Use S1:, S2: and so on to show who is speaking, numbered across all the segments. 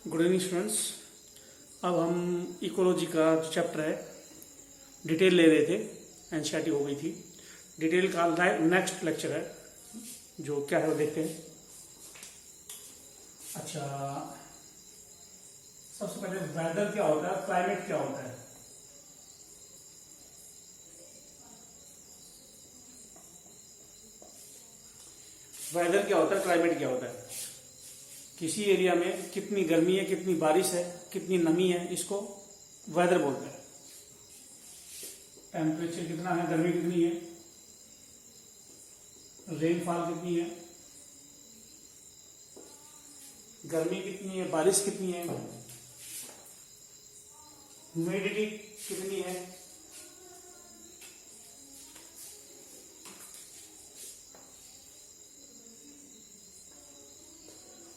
S1: Good evening students. अब हम ecology का जो चैप्टर है डिटेल ले रहे थे, एनसीईआरटी हो गई थी। डिटेल का नेक्स्ट लेक्चर है, जो क्या है वो देखते हैं। अच्छा, सबसे पहले वेदर क्या होता है, क्लाइमेट क्या होता है। वेदर क्या होता है, क्लाइमेट क्या होता है। किसी एरिया में कितनी गर्मी है, कितनी बारिश है, कितनी नमी है, इसको वेदर बोलते हैं। टेम्परेचर कितना है, गर्मी कितनी है, रेनफॉल कितनी है, गर्मी कितनी है, बारिश कितनी है, ह्यूमिडिटी कितनी है,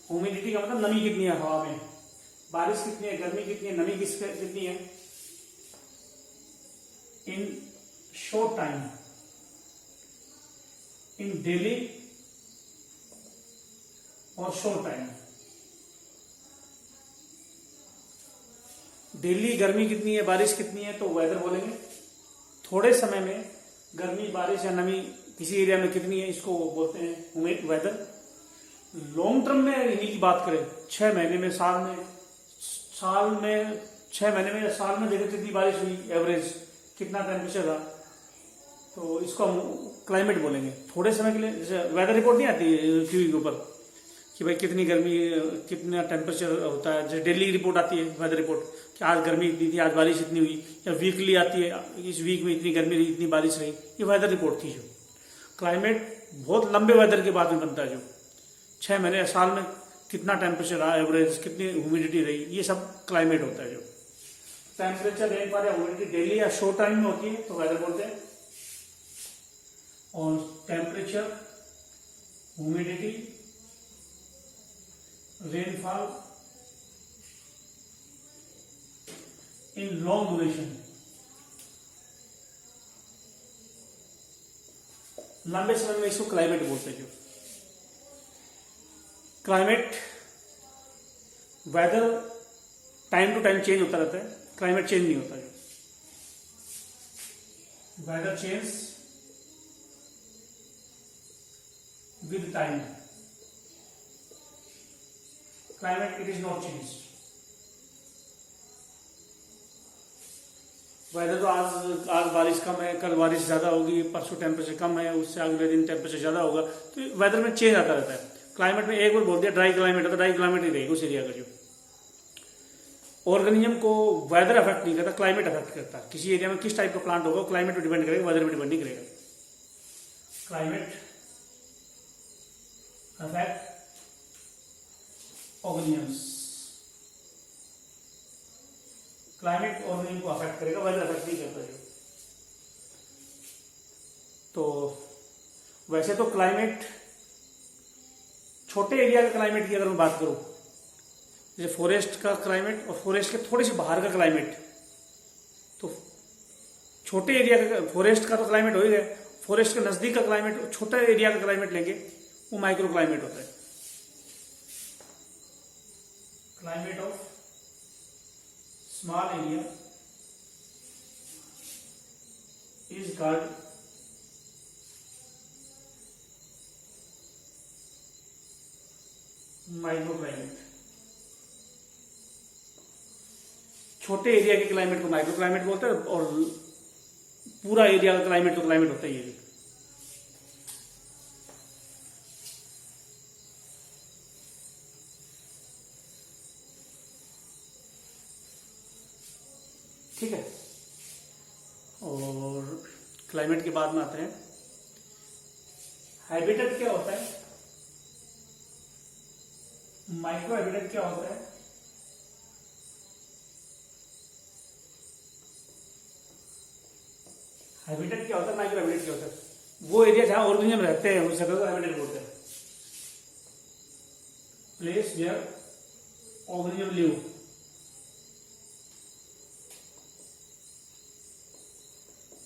S1: ह्यूमिडिटी का मतलब नमी कितनी है हवा में, बारिश कितनी है, गर्मी कितनी है, नमी कितनी है। In short time, in daily और शॉर्ट टाइम। डेली गर्मी कितनी है, बारिश कितनी है, तो वेदर बोलेंगे। थोड़े समय में गर्मी, बारिश या नमी किसी एरिया में कितनी है, इसको बोलते हैं वेदर। लॉन्ग टर्म में इन्हीं की बात करें, 6 महीने में, साल में 6 महीने में या साल में देखें कितनी बारिश हुई, एवरेज कितना टेम्परेचर था, तो इसको हम क्लाइमेट बोलेंगे। थोड़े समय के लिए जैसे वेदर रिपोर्ट नहीं आती टीवी के ऊपर कि भाई कितनी गर्मी, कितना टेम्परेचर होता है। जैसे डेली रिपोर्ट आती है वेदर रिपोर्ट कि आज गर्मी इतनी थी, आज बारिश इतनी हुई, या वीकली आती है इस वीक में इतनी गर्मी रही, इतनी बारिश रही, ये वेदर रिपोर्ट थी। जो क्लाइमेट बहुत लंबे वेदर के बाद में बनता है, जो 6 महीने साल में कितना टेम्परेचर रहा, एवरेज कितनी ह्यूमिडिटी रही, ये सब क्लाइमेट होता है। जो टेम्परेचर, रेनफॉल या ह्यूमिडिटी डेली या शॉर्ट टाइम में होती है तो वेदर बोलते हैं। और temperature, humidity, rainfall in long duration, लंबे समय में, इसको क्लाइमेट बोलते हैं। जो climate, weather time to time change होता रहता है, क्लाइमेट चेंज नहीं होता है। Weather change with time, climate it is not change. Weather तो आज बारिश कम है, कल बारिश ज्यादा होगी, परसों टेम्परेचर कम है, उससे अगले दिन टेम्परेचर ज्यादा होगा, तो वेदर में चेंज आता रहता है। क्लाइमेट में एक बार बोल दिया ड्राई क्लाइमेट है तो ड्राई क्लाइमेट ही रहेगा उस एरिया का। जो ऑर्गेनिज्म को वेदर अफेक्ट नहीं करता, क्लाइमेट अफेक्ट करता है। किसी एरिया में किस टाइप का प्लांट होगा क्लाइमेट पर डिपेंड करेगा, वेदर पर डिपेंड नहीं करेगा। Climate affect organisms, climate organism को अफेक्ट करेगा, वेदर अफेक्ट नहीं करता है। तो वैसे तो क्लाइमेट, छोटे एरिया का क्लाइमेट की अगर मैं बात करूं, जैसे फॉरेस्ट का क्लाइमेट और फॉरेस्ट के थोड़े से बाहर का क्लाइमेट, तो छोटे एरिया का, फॉरेस्ट का तो क्लाइमेट हो ही गया, फॉरेस्ट के नजदीक का क्लाइमेट, छोटा एरिया का क्लाइमेट लेंगे, वो माइक्रो क्लाइमेट होता है। Climate of small area is called micro climate. छोटे एरिया के क्लाइमेट को माइक्रो क्लाइमेट बोलते हैं, और पूरा एरिया का क्लाइमेट तो क्लाइमेट होता ही है। ठीक है। और क्लाइमेट के बाद में आते हैं हैबिटेट क्या होता है, माइक्रो हैबिटेट क्या होता है, हैबिटेट क्या होता है, माइक्रो हैबिटेट क्या होता है। वो एरिया जहां ऑर्गेनिज्म रहते हैं उस जगह को हैबिटेट बोलते हैं। प्लेस वेयर ऑर्गेनिज्म लिव,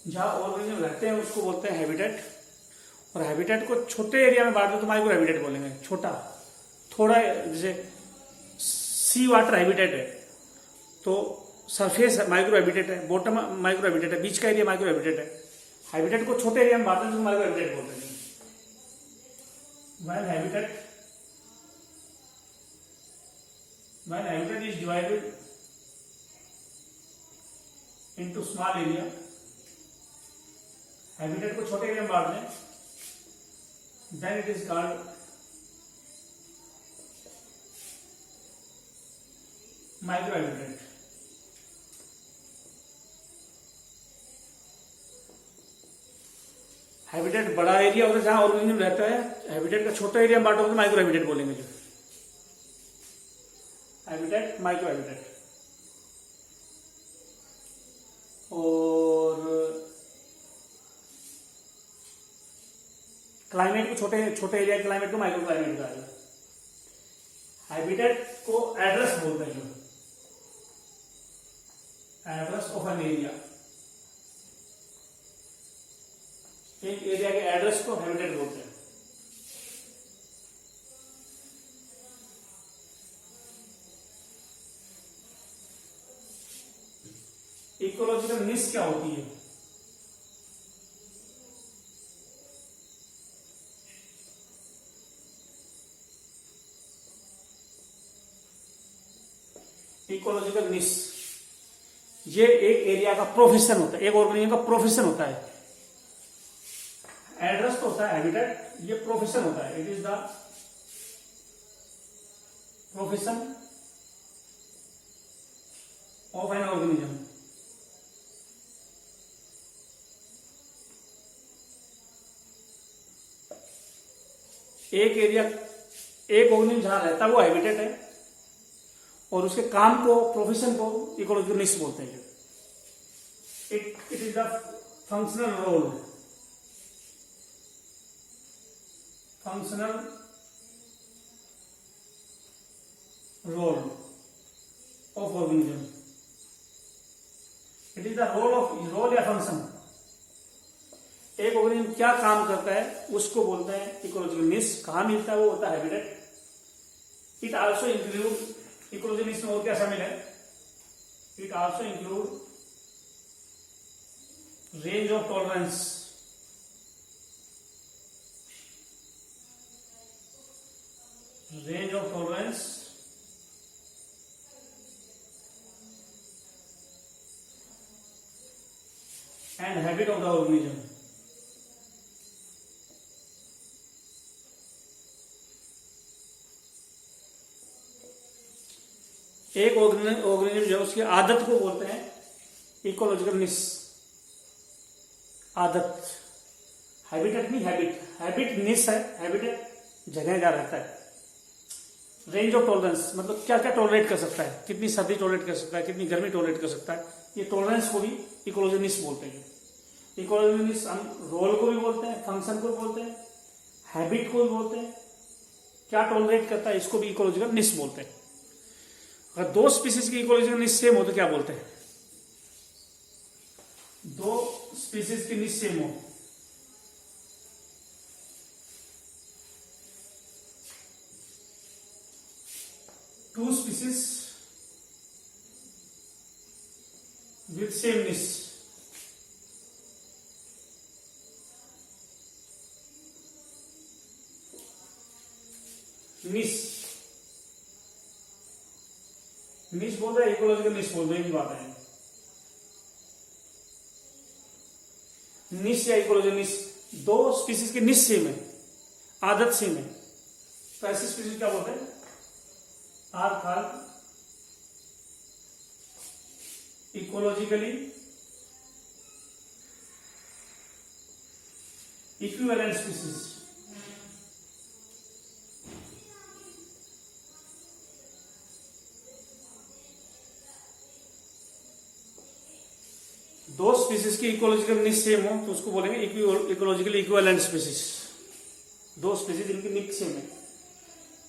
S1: जहां ऑर्गेनिज्म रहते हैं उसको बोलते हैं हैबिटेट। और हैबिटेट को छोटे एरिया में बांट दो तो माइक्रो हैबिटेट बोलेंगे, छोटा, थोड़ा जैसे सी वाटर हैबिटेट है, तो सरफेस माइक्रो हैबिटेट है, बॉटम माइक्रो हैबिटेट है, बीच का एरिया माइक्रो हैबिटेट है। हैबिटेट को छोटे एरिया में बांटते हैं तो माइक्रो हैबिटेट बोलते हैं। When habitat is divided into small area, habitat को छोटे एरिया में बांट दें, then it is called micro habitat. Habitat बड़ा एरिया होता है जहां ऑर्गेनिज्म रहता है, हैबिटेट का छोटा एरिया बांटो तो माइक्रो हैबिटेट बोलेंगे। जो हैबिटेट माइक्रो हैबिटेट। और क्लाइमेट को छोटे छोटे एरिया क्लाइमेट को माइक्रो क्लाइमेट कहा जाता है। हैबिटेट को एड्रेस बोलते हैं, जो एड्रेस ऑफ एन एरिया, एक एरिया के एड्रेस को हैबिटेट बोलते हैं। इकोलॉजिकल निश क्या होती है? इकोलॉजिकल निश ये एक एरिया का प्रोफेशन होता है, एक ऑर्गेनिज्म का प्रोफेशन होता है। एड्रेस तो होता है हैबिटेट, ये प्रोफेशन होता है। It is the profession of an organism. एक एरिया, एक ऑर्गेनिज्म जहां रहता है वो हैबिटेट है, और उसके काम को, प्रोफेशन को इकोलॉजिकल निश बोलते हैं। It is the functional role, functional role of organism. It is the role या function, एक ऑर्गेनिज्म क्या काम करता है उसको बोलते हैं इकोलॉजिकल निश। कहाँ मिलता है? वो होता है habitat. It also include, ecological निश में और क्या शामिल है? It also include range of tolerance, range of tolerance and habit of the organism. एक ऑर्गेनिज्म जो उसकी आदत को बोलते हैं इकोलॉजिकल निश। आदत, हैबिटेट नहीं, हैबिट, हैबिट निश है, हैबिटेट जगह जहाँ रहता है। रेंज ऑफ टॉलरेंस मतलब क्या क्या टॉलरेट कर सकता है, कितनी सर्दी टॉलरेट कर सकता है, कितनी गर्मी टॉलरेट कर सकता है, ये टॉलरेंस को भी इकोलॉजिकल निश बोलते हैं। इकोलॉजिकल निश हम रोल को भी बोलते हैं, फंक्शन को भी बोलते हैं, हैबिट को भी बोलते हैं, क्या टॉलरेट करता है इसको भी इकोलॉजिकल निश बोलते हैं। अगर दो स्पीसीज की इकोलॉजिकल निश सेम हो तो क्या बोलते हैं? दो स्पीसीज की निश सेम हो, two species with same niche, निश बोल रहे हैं, इकोलॉजिकल निश बोल रहे हैं, बात है। निश या इकोलॉजिकल निश, दो स्पीसीज की निश सेम है, आदत सेम है, तो ऐसी स्पीसीज क्या बोलते हैं? Are called ecologically equivalent species. दो स्पीसीज की इकोलॉजिकल निश सेम हो तो उसको बोलेंगे इकोलॉजिकली इक्विवेलेंट स्पीसीज। दो स्पीसीज इनकी निश सेम है,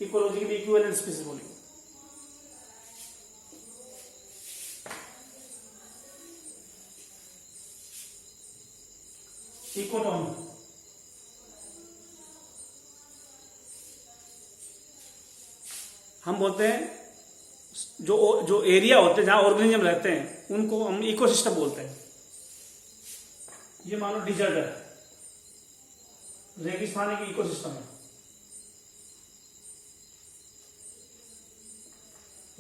S1: इकोलॉजिकली इक्विवेलेंट स्पीसीज बोलेंगे। इकोटोन, हम बोलते हैं जो जो एरिया होते हैं जहां ऑर्गेनिज्म रहते हैं उनको हम इकोसिस्टम बोलते हैं। ये मान लो डिजर्ट है, रेगिस्तान एक इकोसिस्टम है।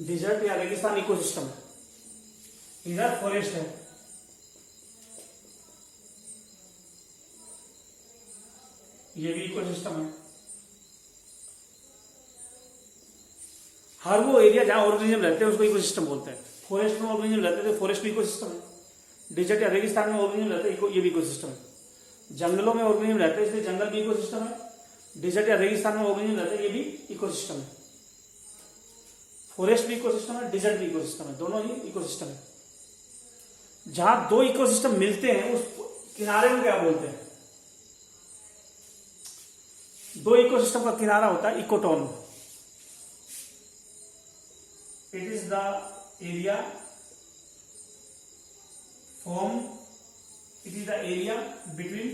S1: डिजर्ट या रेगिस्तान इकोसिस्टम है। इधर फॉरेस्ट है, ये भी इकोसिस्टम है। हर वो एरिया जहां ऑर्गेनिज्म रहते हैं उसको इकोसिस्टम बोलते हैं। फॉरेस्ट में ऑर्गेनिज्म रहते हैं तो फॉरेस्ट भी इकोसिस्टम है। डिजर्ट या रेगिस्तान में ऑर्गेनिज्म रहते हैं, ये भी इकोसिस्टम है। जंगलों में ऑर्गेनिज्म रहते हैं इसलिए जंगल भी इकोसिस्टम है। डिजर्ट या रेगिस्तान में ऑर्गेनिज्म रहते हैं, ये भी इकोसिस्टम है। फॉरेस्ट भी इकोसिस्टम है, डिजर्ट भी इकोसिस्टम है, दोनों ही इकोसिस्टम है। जहां दो इकोसिस्टम मिलते हैं उस किनारे में क्या बोलते हैं? दो इकोसिस्टम का किनारा होता है ecotone. It is the area form, it is the area between,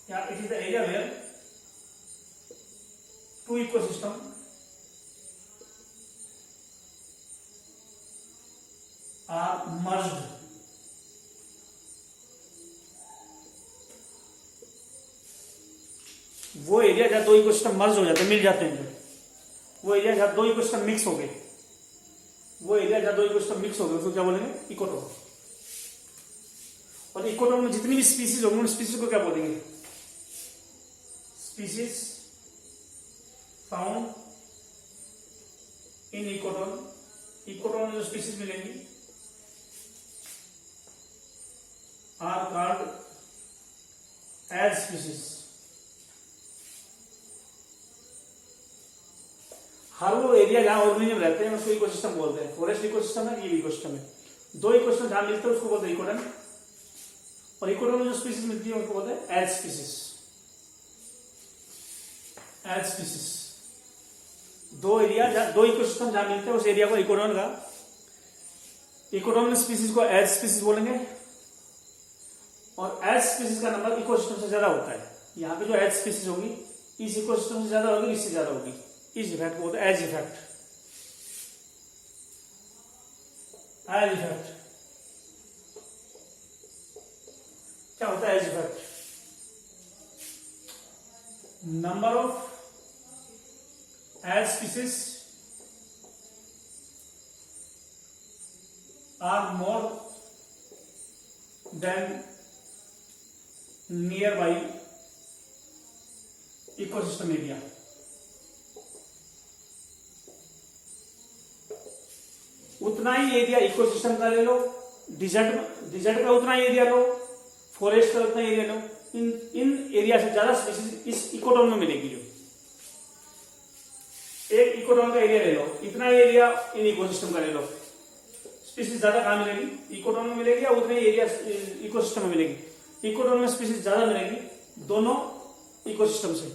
S1: या it is the area where two ecosystem are merged. वो एरिया जहां दो इकोसिस्टम मर्ज हो जाते हैं, मिल जाते हैं, जो वो एरिया जहां दो इकोसिस्टम मिक्स हो गए, वो एरिया जहां दो इकोसिस्टम मिक्स हो गए उसको क्या बोलेंगे? इकोटोन। और इकोटोन में जितनी भी स्पीसीज होंगी उन स्पीसीज को क्या बोलेंगे? Species found in ecotone. Ecotone में जो स्पीसीज मिलेंगी आर कॉल्ड एज स्पीसीज। हर वो एरिया जहां ऑर्गेनिज्म रहते हैं उसको इकोसिस्टम बोलते हैं। फॉरेस्ट इकोसिस्टम है, ये भी इकोसिस्टम है। दो इकोसिस्टम जहां मिलते हैं उसको बोलते हैं इकोटोन, और इकोटोन में जो स्पीसीज मिलती है उसको बोलते हैं एज स्पीसीज। एज स्पीसीज दो एरिया जहां दो इकोसिस्टम जहां मिलते हैं उस एरिया को इकोटोन का, इकोटोन में स्पीसीज को एज स्पीसीज बोलेंगे। और एज स्पीसीज का नंबर इकोसिस्टम से ज्यादा होता है। यहां पे जो एज स्पीसीज होगी इस इकोसिस्टम से ज्यादा होगी, इससे ज्यादा होगी। इस इफेक्ट को बोलते हैं एज इफेक्ट। एज इफेक्ट क्या होता है? Edge effect number of edge species are more than nearby ecosystem area. उतना ही एरिया इकोसिस्टम का ले लो, डिजर्ट का उतना ही एरिया लो, फॉरेस्ट का उतना एरिया लो। इन एरिया से ज्यादा स्पीसीज इस इकोटोन में मिलेगी। जो एक इकोटोन का एरिया ले लो, इतना ही एरिया इन इकोसिस्टम का ले लो, स्पीसीज ज्यादा कहां मिलेगी? इकोटोन में मिलेगी, या उतना ही एरिया इकोसिस्टम में मिलेगी? इकोटोन में स्पीसीज ज्यादा मिलेगी दोनों इकोसिस्टम से।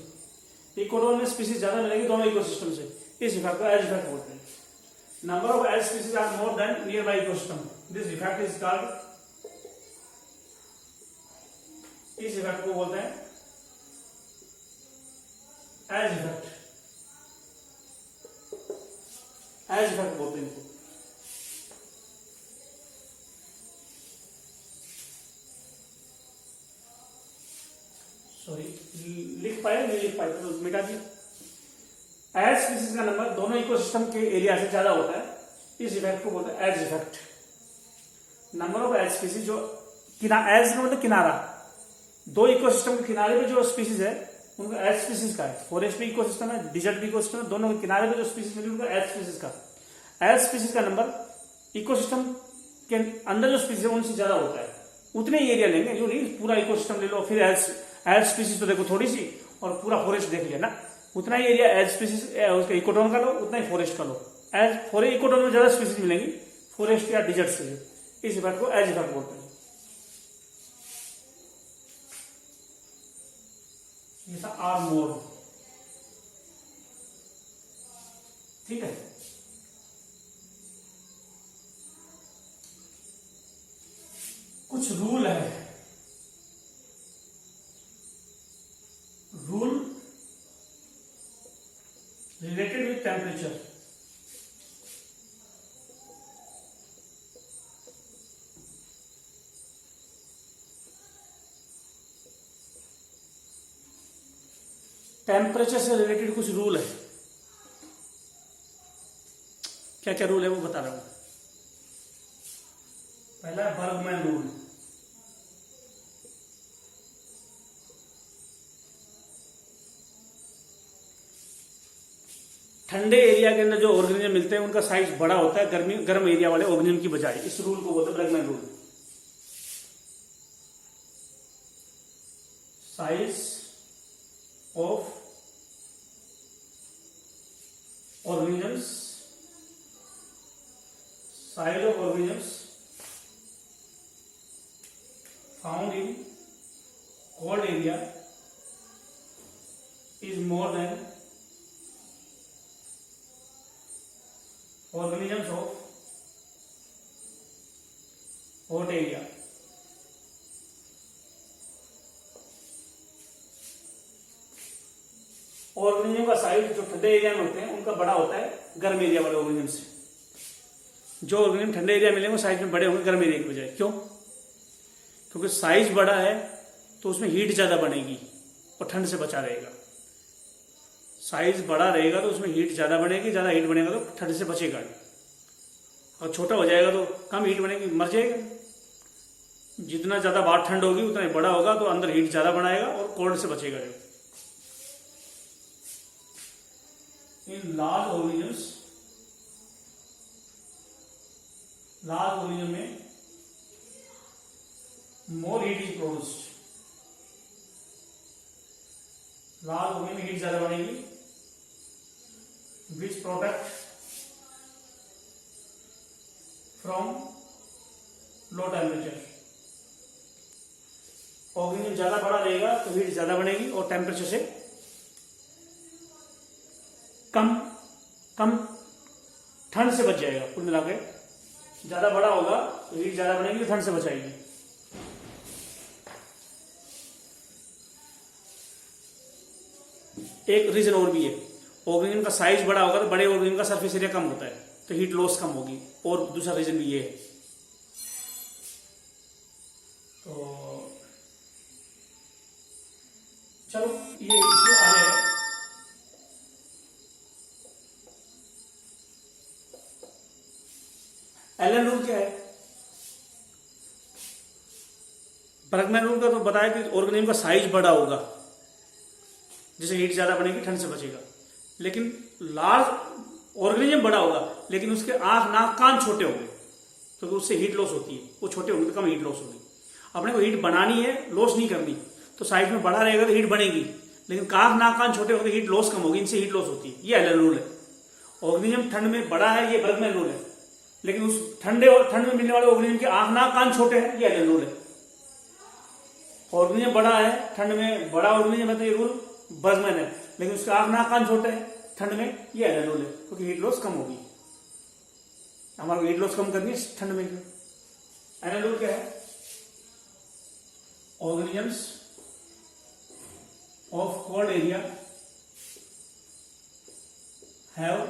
S1: इकोटोन में स्पीसीज ज्यादा मिलेगी दोनों इकोसिस्टम से। इस इफेक्ट को एज इफेक्ट बोलते हैं। Number of edge species are more than nearby ecosystem. This effect is called, इस इफेक्ट को बोलते हैं एज इफेक्ट। एज इफेक्ट बोलते हैं इनको। सॉरी, लिख पाए नहीं लिख पाए तो मिटा दिया। एज स्पीसीज का नंबर दोनों इकोसिस्टम के एरिया से ज्यादा होता है। इस इफेक्ट को बोलते हैं edge effect. Number of edge species, जो एज का मतलब किनारा, दो इकोसिस्टम के किनारे पे जो स्पीसीज है उनको एज स्पीसीज का है। फॉरेस्ट भी इकोसिस्टम है, डिजर्ट भी इकोसिस्टम है, दोनों के किनारे पे जो स्पीसीज मिली उनको एज स्पीसीज का। एज स्पीसीज का नंबर इकोसिस्टम के अंदर जो स्पीसीज है उनसे ज्यादा होता है। उतने ही एरिया लेंगे, जो नहीं पूरा इकोसिस्टम ले लो फिर एज स्पीसीज तो देखो थोड़ी सी, और पूरा फॉरेस्ट देख लिया ना। उतना ही एरिया एज स्पीसीज उसका इकोटोन का लो, उतना ही फॉरेस्ट का लो। एज फॉरेस्ट इकोटोन में ज्यादा स्पीसीज मिलेंगी फॉरेस्ट या डिजर्ट से। इस इफेक्ट को एज इफेक्ट बोलते हैं। ये था आर मोर, ठीक है। कुछ रूल है, rule related with temperature. Temperature से रिलेटेड कुछ रूल है, क्या क्या रूल है वो बता रहा हूं। पहला है बर्गमैन रूल। ठंडे एरिया के अंदर जो ऑर्गेनिज्म मिलते हैं उनका साइज बड़ा होता है गर्म एरिया वाले ऑर्गेनिज्म की बजाय। इस रूल को बोलते हैं Burgman rule. Size of organisms found in cold area is more than organisms of hot area. Organism का साइज जो ठंडे एरिया में होते हैं उनका बड़ा होता है गर्म एरिया वाले ऑर्गेनिज्म से। जो ऑर्गेनिज्म ठंडे एरिया मिलेंगे वो साइज में बड़े होंगे गर्म एरिया की बजाय। क्यों? क्योंकि साइज बड़ा है तो उसमें हीट ज्यादा बनेगी और ठंड से बचा रहेगा। साइज बड़ा रहेगा तो उसमें हीट ज्यादा बनेगी, ज्यादा हीट बनेगा तो ठंड से बचेगा। और छोटा हो जाएगा तो कम हीट बनेगी, मर जाएगा। जितना ज्यादा बाहर ठंड होगी उतना ही बड़ा होगा तो अंदर हीट ज्यादा बनाएगा और कोल्ड से बचेगा। जो in large organisms में more heat is produced। Large organism में हीट ज्यादा बनेगी which protect from low temperature। Organism ज्यादा बड़ा रहेगा तो हीट ज्यादा बनेगी और टेम्परेचर से कम ठंड से बच जाएगा। कुल मिला के ज्यादा बड़ा होगा तो हीट ज्यादा बनेगी तो ठंड से बचाएगी। एक रीजन और भी है, ऑर्गेनिज्म का साइज बड़ा होगा तो बड़े ऑर्गेनिज्म का सरफेस एरिया कम होता है तो हीट लॉस कम होगी। और दूसरा रीजन भी ये है। तो चलो ये इसमें आ जाएगा। एलन रूल क्या है? बर्गमैन रूल का तो बताया कि ऑर्गेनिज्म का साइज बड़ा होगा जिससे हीट ज्यादा बनेगी, ठंड से बचेगा। लेकिन लार्ज ऑर्गेनिज्म बड़ा होगा लेकिन उसके आंख नाक कान छोटे होंगे क्योंकि उससे हीट लॉस होती है। वो छोटे होंगे तो कम हीट लॉस होगी। अपने को हीट बनानी है, लॉस नहीं करनी, तो साइज में बड़ा रहेगा तो हीट बनेगी। लेकिन आंख नाक कान छोटे होंगे हीट लॉस कम होगी, इनसे हीट लॉस होती है। ये एलन रूल है। ऑर्गेनिज्म ठंड में बड़ा है, ये बर्गमैन रूल है। लेकिन उस ठंड में मिलने वाले ऑर्गेनिज्म के आंख नाक कान छोटे हैं, ये एलन रूल है। ऑर्गेनिज्म बड़ा है, ठंड में बड़ा ऑर्गेनिज्म है तो ये रूल बर्गमैन है। लेकिन उसके आंख नाक कान छोटे हैं ठंड में, ये एलन रूल है क्योंकि हीट लॉस कम होगी। हमारे को हीट लॉस कम करनी है ठंड में। एलन रूल क्या है? Organisms of cold area have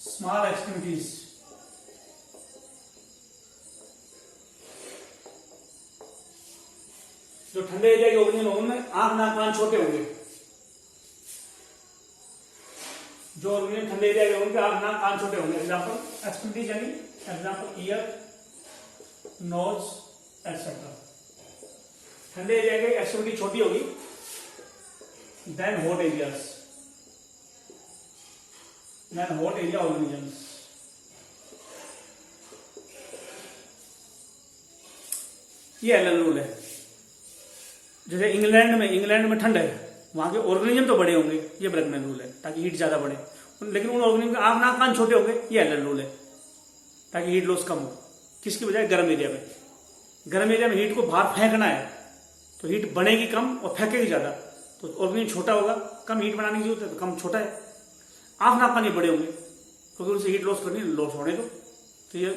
S1: small extremities. जो ठंडे एरिया के ऑर्गेनिज्म होंगे उनमें आंख नाक कान छोटे होंगे। जो ऑर्गेनिज्म ठंडे एरिया के उनके आंख नाक कान छोटे होंगे। एग्जाम्पल एक्सट्रीमिटीज यानी एग्जाम्पल ईयर, नोज एटसेट्रा। ठंडे एरिया की एक्सट्रीमिटी छोटी होगी than hot areas, than hot area organisms. ये एलन रूल है। जैसे इंग्लैंड में ठंड है, वहां के ऑर्गेनिज्म तो बड़े होंगे, ये बर्गमैन रूल है ताकि हीट ज्यादा बढ़े। लेकिन उन ऑर्गेनिज्म के आंख नाक कान छोटे होंगे, ये एलन रूल है ताकि हीट लॉस कम हो। किसकी बजाय? गर्म एरिया में। गर्म एरिया में हीट को बाहर फेंकना है तो हीट बनेगी कम और फेंकेगी ज्यादा, तो ऑर्गेनिज्म छोटा होगा, कम हीट बनाने की जरूरत है तो कम छोटा है। आंख नाक कान बड़े होंगे क्योंकि उनसे हीट लॉस करनी, लॉस होने दो। तो ये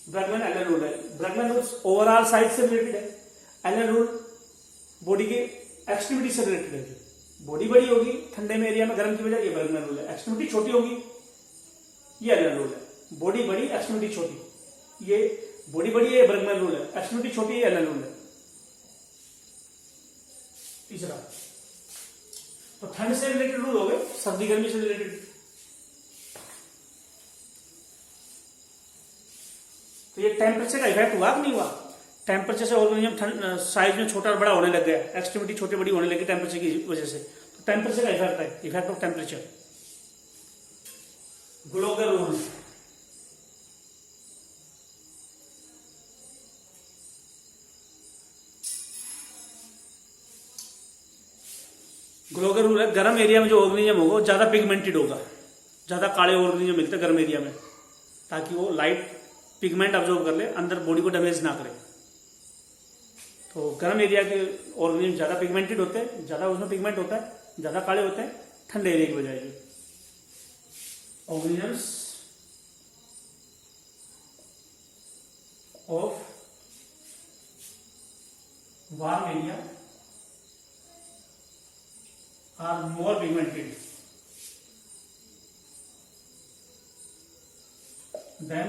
S1: बर्गमैन एलन रूल है। बर्गमैन रूल ओवरऑल साइज से रिलेटेड है। एलन रूल बॉडी के एक्सट्रीमिटी से रिलेटेड है। बॉडी बड़ी होगी ठंडे में एरिया में गर्म की वजह, ये बर्गमैन रूल है। एक्सट्रीमिटी छोटी होगी, ये एलन रूल है। बॉडी बड़ी एक्सट्रीमिटी छोटी, ये बॉडी बड़ी है, बर्गमैन रूल है। एक्सट्रीमिटी छोटी है, एलन रूल है। तीसरा तो ठंड से रिलेटेड रूल हो गए, सर्दी गर्मी से रिलेटेड। तो ये टेम्परेचर का इफेक्ट हुआ कि नहीं हुआ? टेम्परेचर से ऑर्गेनिज्म ठंड साइज में छोटा और बड़ा होने लग गया, एक्सट्रीमिटी छोटी बड़ी होने लगी टेम्परेचर की वजह से। तो टेम्परेचर का इफेक्ट है, effect of temperature. Global rule, global rule है, गर्म एरिया में जो ऑर्गेनिज्म होगा वो ज्यादा पिगमेंटेड होगा, ज्यादा काले ऑर्गेनिज्म मिलते हैं गर्म एरिया में, ताकि वो लाइट पिगमेंट अब्जॉर्ब कर ले, अंदर बॉडी को डैमेज ना करे। तो गर्म एरिया के ऑर्गेनिज्म ज्यादा पिगमेंटेड होते हैं, ज्यादा उसमें पिगमेंट होता है, ज्यादा काले होते हैं ठंडे एरिया की बजाय। जो organisms of warm area are more pigmented than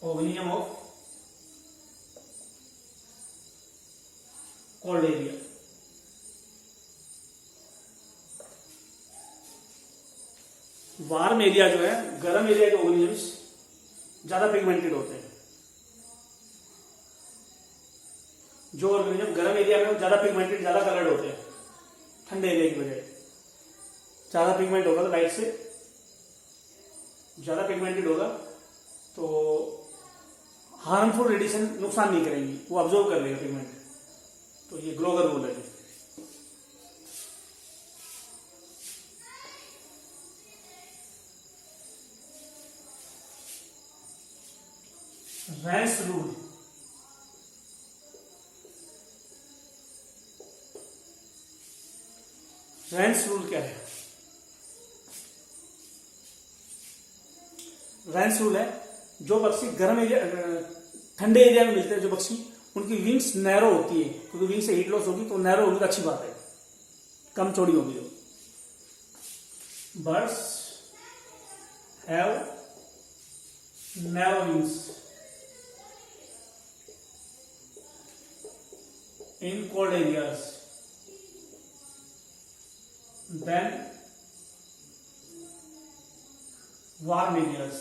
S1: organism of cold area. Warm area जो है, गर्म एरिया के ऑर्गेनिजम्स ज्यादा पिगमेंटेड होते हैं। जो ऑर्गेनिज्म गर्म एरिया में ज्यादा पिगमेंटेड, ज्यादा कलर्ड होते हैं ठंडे एरिया की बजाय। ज्यादा पिगमेंट होगा तो लाइट से ज्यादा पिगमेंटेड होगा तो हार्मफुल रेडिएशन नुकसान नहीं करेंगी, वो अब्जॉर्ब कर लेगा पिगमेंट। तो ये ग्लोबल रूल है। रैंस रूल, रैंस रूल क्या है? रैंस रूल है, जो पक्षी गर्म एरिया ठंडे एरिया में मिलते हैं जो पक्षी, उनकी विंग्स नैरो होती है, क्योंकि विंग से हीट लॉस होगी तो नैरो होगी तो अच्छी बात है, कम चौड़ी होगी। जो birds have narrow wings in cold areas than warm areas.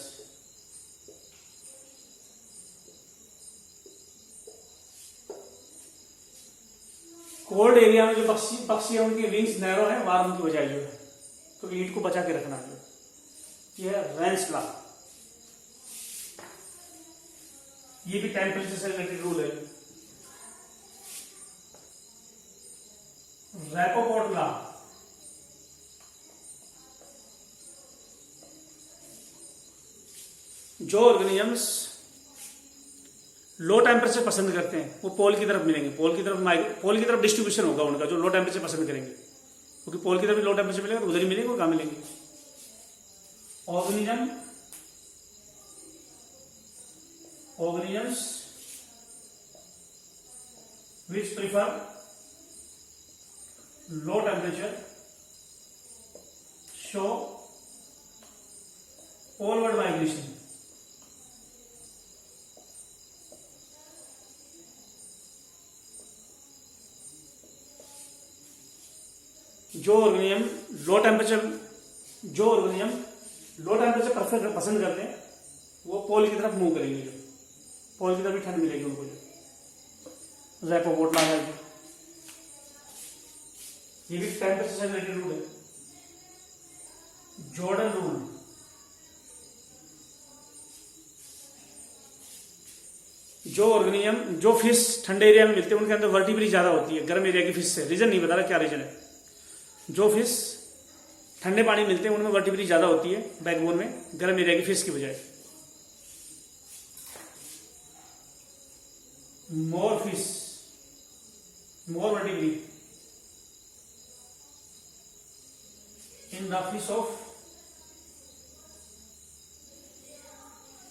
S1: Cold area में जो पक्षी है उनके विंग्स नैरो है, वार्म की बजाय जो है, तो हीट को बचा के रखना है। ये है रैंस लॉ। ये भी टेम्परेचर से रिलेटेड रूल है। रैपोपोर्ट लॉ, जो ऑर्गेनिजम्स लो टेम्परेचर पसंद करते हैं वो पोल की तरफ मिलेंगे, पोल की तरफ डिस्ट्रीब्यूशन होगा उनका, जो लो टेम्परेचर पसंद करेंगे, क्योंकि पोल की तरफ लो टेम्परेचर मिलेगा तो उधर ही मिलेंगे, वो कहाँ मिलेंगे। Organisms which prefer low temperature show poleward migration। जो ऑर्गेनिज्म लो टेम्परेचर पसंद करते हैं वो पोल की तरफ मूव करेंगे, जो पोल की तरफ भी ठंड मिलेगी उनको। जो रैपोपोर्ट लॉ है, ये भी टेम्परेचर से रिलेटेड रूल है। जॉर्डन रूल, जो ऑर्गेनिज्म जो फिश ठंडे एरिया में मिलते हैं उनके अंदर वर्टिब्री ज्यादा होती है गर्म एरिया की फिश से। रीजन नहीं बता रहा क्या रीजन है। जो फिश ठंडे पानी मिलते हैं उनमें वर्टिब्री ज्यादा होती है बैकबोन में, गर्म एरिया की फिश की बजाय। मोर vertebrae in the fish of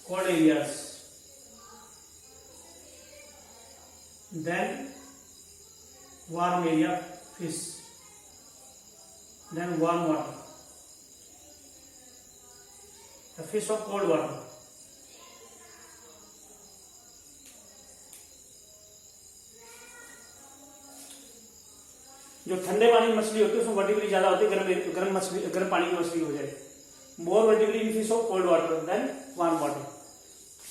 S1: cold areas then warm area fish, then warm water, the fish of cold water। जो ठंडे पानी की मछली होती है उसमें वर्टिब्रिटी ज्यादा होती है, गर्म पानी की मछली हो जाए। More vertebrae in fish of cold water than warm water.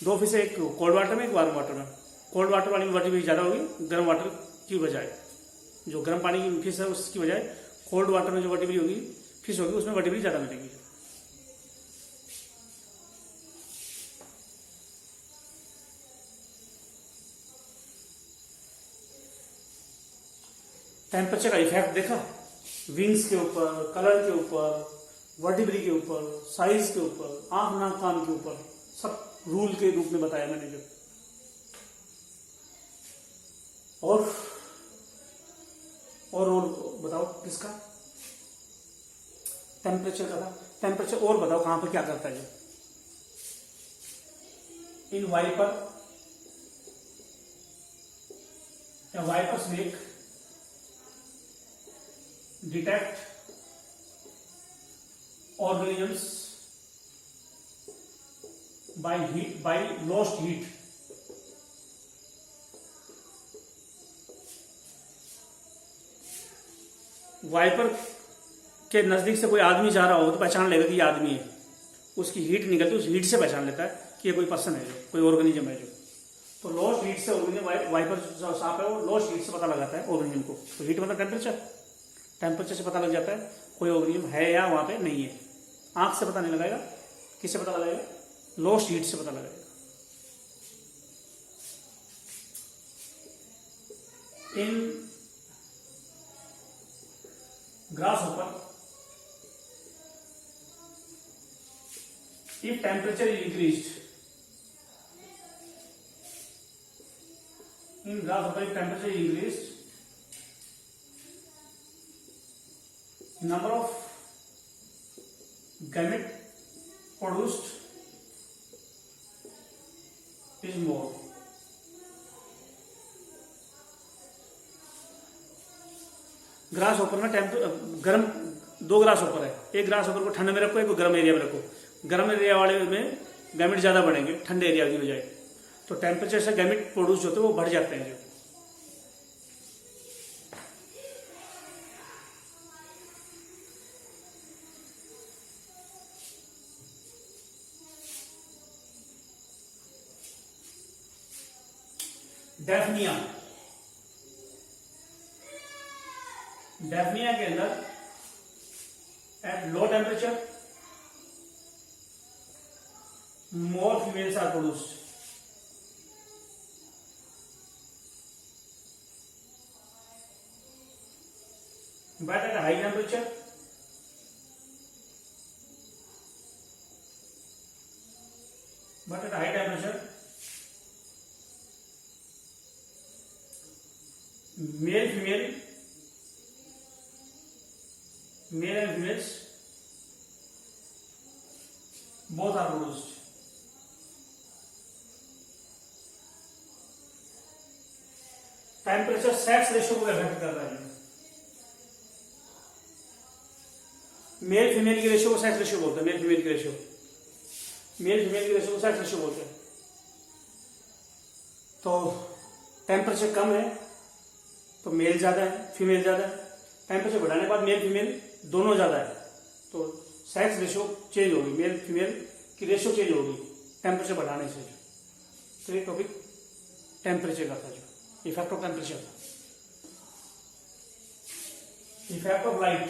S1: दो फिश है, एक कोल्ड वाटर में एक वार्म वाटर में। कोल्ड वाटर वाली में वर्टिब्रिटी ज्यादा होगी गर्म वाटर की बजाय। जो गर्म पानी की फिश है उसकी बजाय कोल्ड वाटर में जो वर्टिब्रिटी होगी फिश होगी उसमें वर्टिब्रिटी ज्यादा मिलेगी। टेम्परेचर का इफेक्ट देखा, विंग्स के ऊपर, कलर के ऊपर, वर्टिब्रिटी के ऊपर, साइज के ऊपर, आंख नाक कान के ऊपर, सब रूल के रूप में बताया मैंने जो। और बताओ किसका टेम्परेचर का था। टेम्परेचर और बताओ कहां पर क्या करता है। In viper or viper snake detect organisms by lost heat। Viper के नजदीक से कोई आदमी जा रहा हो तो पहचान लेगा कि ये आदमी है, उसकी हीट निकलती है, उस हीट से पहचान लेता है कि ये कोई पर्सन है, जो कोई ऑर्गेनिज्म है जो। तो लॉस्ट हीट से ऑर्गेनिज्म, वाइपर जो सांप है वो लॉस्ट हीट से पता लगाता है ऑर्गेनिज्म को। तो हीट मतलब टेम्परेचर से पता लग जाता है कोई ऑर्गेनिज्म है या वहां पे नहीं है। आंख से पता नहीं लगाएगा, किससे पता लगाएगा, लॉस्ट हीट से पता लगाएगा। इन grasshopper, if temperature is increased, in grasshopper if temperature is increased, number of gamete produced is more। Grass hopper में गर्म, दो ग्रास होपर है, एक ग्रास होपर को ठंडे में रखो, एक को गर्म एरिया में रखो। गर्म एरिया वाले में गैमेट ज्यादा बढ़ेंगे ठंडे एरिया की बजाय, तो टेम्परेचर से गैमेट प्रोड्यूस होते हैं वो बढ़ जाते हैं। जो डेफनिया के अंदर at low temperature more females are produced, but at high temperature male and females both are produced। Temperature sex ratio को इफेक्ट कर रहा है। मेल फीमेल की रेशियो को सेक्स रेशियो बोलते हैं। मेल फीमेल की रेशियो को सेक्स रेशियो बोलते हैं। तो टेम्परेचर कम है तो मेल ज्यादा है, फीमेल ज्यादा है। टेम्परेचर बढ़ाने के बाद मेल फीमेल दोनों ज्यादा है तो सेक्स रेशियो चेंज होगी, मेल फीमेल की रेशियो चेंज होगी टेम्परेचर बढ़ाने से। तो ये टॉपिक टेम्परेचर का था, जो इफेक्ट ऑफ टेम्परेचर था। Effect of light,